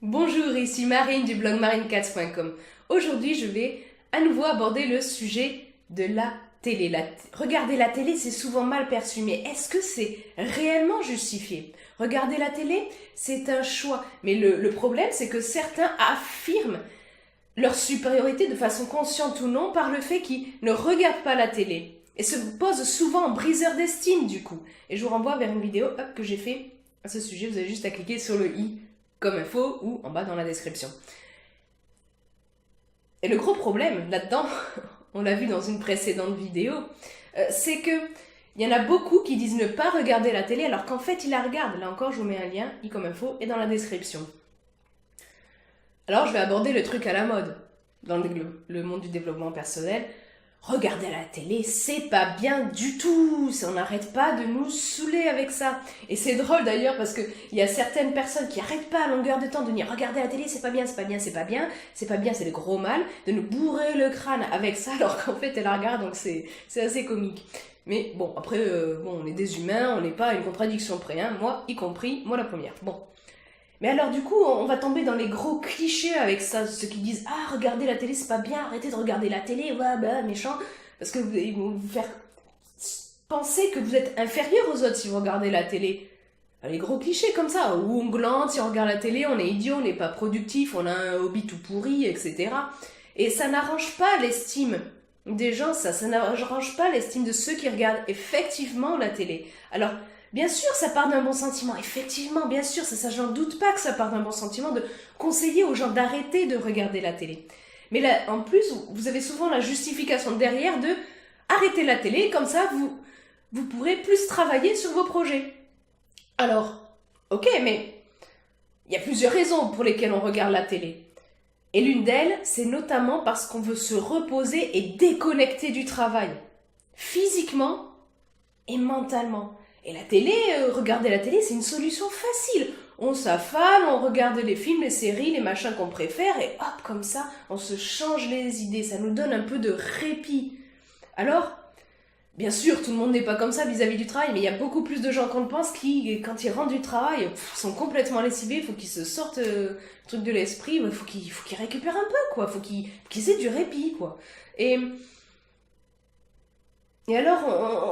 Bonjour, ici Marine du blog marinecats.com. Aujourd'hui, je vais à nouveau aborder le sujet de la télé. Regarder la télé, c'est souvent mal perçu, mais est-ce que c'est réellement justifié? Regarder la télé, c'est un choix. Mais le problème, c'est que certains affirment leur supériorité de façon consciente ou non par le fait qu'ils ne regardent pas la télé et se posent souvent en briseur d'estime du coup. Et je vous renvoie vers une vidéo que j'ai fait à ce sujet. Vous avez juste à cliquer sur le i comme info ou en bas dans la description. Et le gros problème là-dedans, on l'a vu dans une précédente vidéo, c'est que il y en a beaucoup qui disent ne pas regarder la télé alors qu'en fait ils la regardent. Là encore, je vous mets un lien, i comme info, et dans la description. Alors je vais aborder le truc à la mode dans le monde du développement personnel. Regarder la télé, c'est pas bien du tout. On n'arrête pas de nous saouler avec ça. Et c'est drôle d'ailleurs parce que il y a certaines personnes qui arrêtent pas à longueur de temps de dire regarder la télé, c'est pas bien, c'est pas bien, c'est pas bien, c'est pas bien, c'est le gros mal, de nous bourrer le crâne avec ça alors qu'en fait elle la regarde, donc c'est assez comique. Mais bon, après, on est des humains, on n'est pas à une contradiction près, hein, moi y compris, moi la première. Bon. Mais alors du coup, on va tomber dans les gros clichés avec ça, ceux qui disent ah regarder la télé c'est pas bien, arrêtez de regarder la télé, ouais bah méchant, parce que ils vont vous faire penser que vous êtes inférieur aux autres si vous regardez la télé. Les gros clichés comme ça, ou on glande, si on regarde la télé, on est idiot, on n'est pas productif, on a un hobby tout pourri, etc. Et ça n'arrange pas l'estime des gens, ça n'arrange pas l'estime de ceux qui regardent effectivement la télé. Alors, bien sûr, ça part d'un bon sentiment. Effectivement, bien sûr, ça j'en doute pas que ça part d'un bon sentiment de conseiller aux gens d'arrêter de regarder la télé. Mais là, en plus, vous avez souvent la justification derrière de arrêter la télé, comme ça, vous pourrez plus travailler sur vos projets. Alors, ok, mais il y a plusieurs raisons pour lesquelles on regarde la télé. Et l'une d'elles, c'est notamment parce qu'on veut se reposer et déconnecter du travail, physiquement et mentalement. Et la télé, regarder la télé, c'est une solution facile. On s'affale, on regarde les films, les séries, les machins qu'on préfère, et hop, comme ça, on se change les idées, ça nous donne un peu de répit. Alors, bien sûr, tout le monde n'est pas comme ça vis-à-vis du travail, mais il y a beaucoup plus de gens qu'on le pense qui, quand ils rentrent du travail, sont complètement lessivés, il faut qu'ils se sortent le truc de l'esprit, il faut qu'ils récupèrent un peu, quoi, faut qu'ils aient du répit, quoi. Et alors,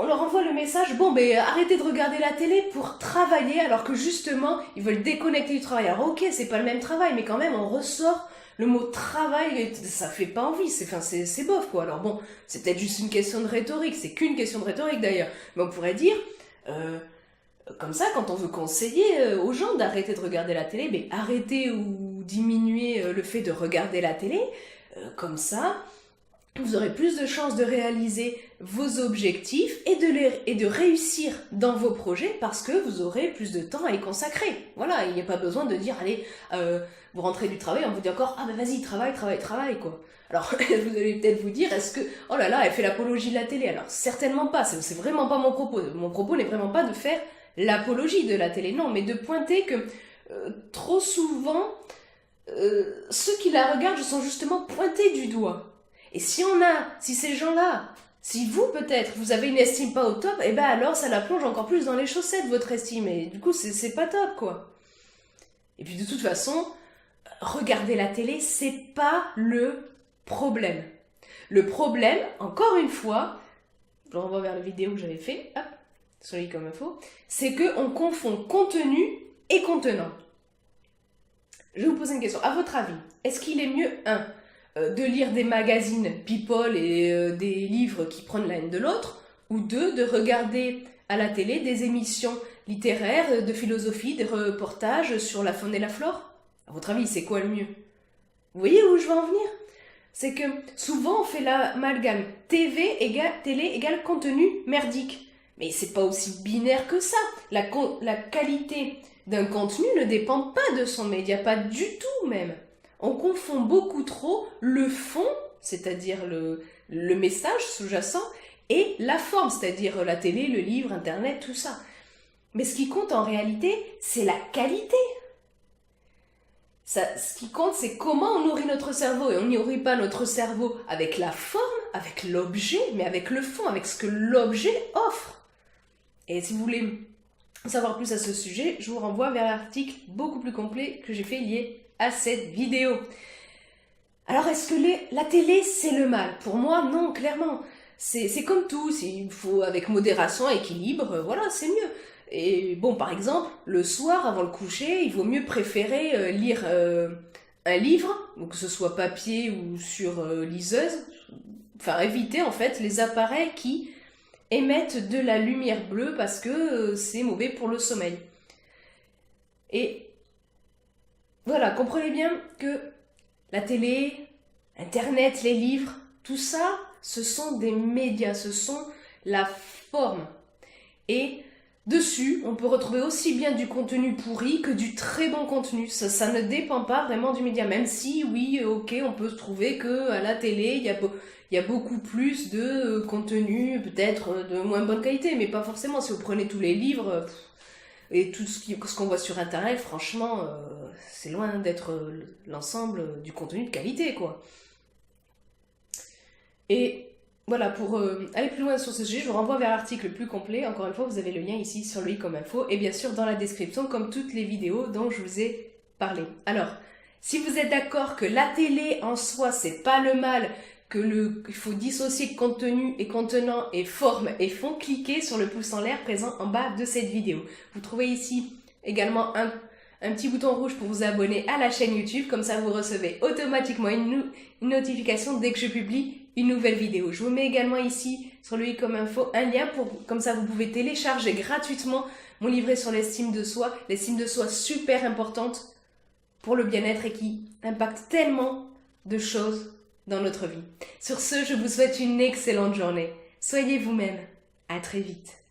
on leur envoie le message, bon, ben, arrêtez de regarder la télé pour travailler, alors que justement, ils veulent déconnecter du travail. Alors, ok, c'est pas le même travail, mais quand même, on ressort le mot travail, et ça fait pas envie, c'est bof, quoi. Alors bon, c'est peut-être juste une question de rhétorique, c'est qu'une question de rhétorique d'ailleurs. Mais on pourrait dire, comme ça, quand on veut conseiller aux gens d'arrêter de regarder la télé, ben, arrêter ou diminuer le fait de regarder la télé, comme ça, vous aurez plus de chances de réaliser vos objectifs et de réussir dans vos projets parce que vous aurez plus de temps à y consacrer. Voilà, il n'y a pas besoin de dire, allez, vous rentrez du travail, on vous dit encore, ah ben vas-y, travaille, quoi. Alors, vous allez peut-être vous dire, est-ce que, oh là là, elle fait l'apologie de la télé? Alors, certainement pas, c'est vraiment pas mon propos. Mon propos n'est vraiment pas de faire l'apologie de la télé, non, mais de pointer que trop souvent, ceux qui la regardent sont justement pointés du doigt. Et si ces gens-là, si vous peut-être, vous avez une estime pas au top, et ben alors ça la plonge encore plus dans les chaussettes, votre estime, et du coup c'est pas top, quoi. Et puis de toute façon, regarder la télé, c'est pas le problème. Le problème, encore une fois, je renvoie vers la vidéo que j'avais fait, hop, sur les comme info, c'est qu'on confond contenu et contenant. Je vais vous poser une question. À votre avis, est-ce qu'il est mieux, de lire des magazines People et des livres qui prennent la haine de l'autre, ou deux, de regarder à la télé des émissions littéraires, de philosophie, des reportages sur la faune et la flore? À votre avis, c'est quoi le mieux? Vous voyez où je veux en venir? C'est que souvent on fait l'amalgame télé égale contenu merdique. Mais c'est pas aussi binaire que ça. La qualité d'un contenu ne dépend pas de son média, pas du tout même. On confond beaucoup trop le fond, c'est-à-dire le message sous-jacent, et la forme, c'est-à-dire la télé, le livre, Internet, tout ça. Mais ce qui compte en réalité, c'est la qualité. Ce qui compte, c'est comment on nourrit notre cerveau. Et on n'y nourrit pas notre cerveau avec la forme, avec l'objet, mais avec le fond, avec ce que l'objet offre. Et si vous voulez savoir plus à ce sujet, je vous renvoie vers l'article beaucoup plus complet que j'ai fait à cette vidéo. Alors, est-ce que la télé, c'est le mal? Pour moi, non, clairement. C'est comme tout, il faut avec modération, équilibre, voilà, c'est mieux. Et bon, par exemple, le soir, avant le coucher, il vaut mieux préférer lire un livre, donc que ce soit papier ou sur liseuse, enfin éviter en fait les appareils qui émettent de la lumière bleue parce que c'est mauvais pour le sommeil. Et voilà, comprenez bien que la télé, Internet, les livres, tout ça, ce sont des médias, ce sont la forme. Et dessus, on peut retrouver aussi bien du contenu pourri que du très bon contenu. Ça ne dépend pas vraiment du média, même si, oui, ok, on peut se trouver qu'à la télé, il y a beaucoup plus de contenu, peut-être de moins bonne qualité, mais pas forcément. Si vous prenez tous les livres et tout ce qu'on voit sur Internet, franchement, c'est loin d'être l'ensemble du contenu de qualité, quoi. Et voilà, pour aller plus loin sur ce sujet, je vous renvoie vers l'article plus complet. Encore une fois, vous avez le lien ici sur le i comme info et bien sûr dans la description, comme toutes les vidéos dont je vous ai parlé. Alors, si vous êtes d'accord que la télé en soi, c'est pas le mal, qu'il faut dissocier contenu et contenant et forme et fond, cliquez sur le pouce en l'air présent en bas de cette vidéo. Vous trouvez ici également un petit bouton rouge pour vous abonner à la chaîne YouTube, comme ça vous recevez automatiquement une notification dès que je publie une nouvelle vidéo. Je vous mets également ici sur le i comme info un lien comme ça vous pouvez télécharger gratuitement mon livret sur l'estime de soi super importante pour le bien-être et qui impacte tellement de choses dans notre vie. Sur ce, je vous souhaite une excellente journée. Soyez vous-même. À très vite.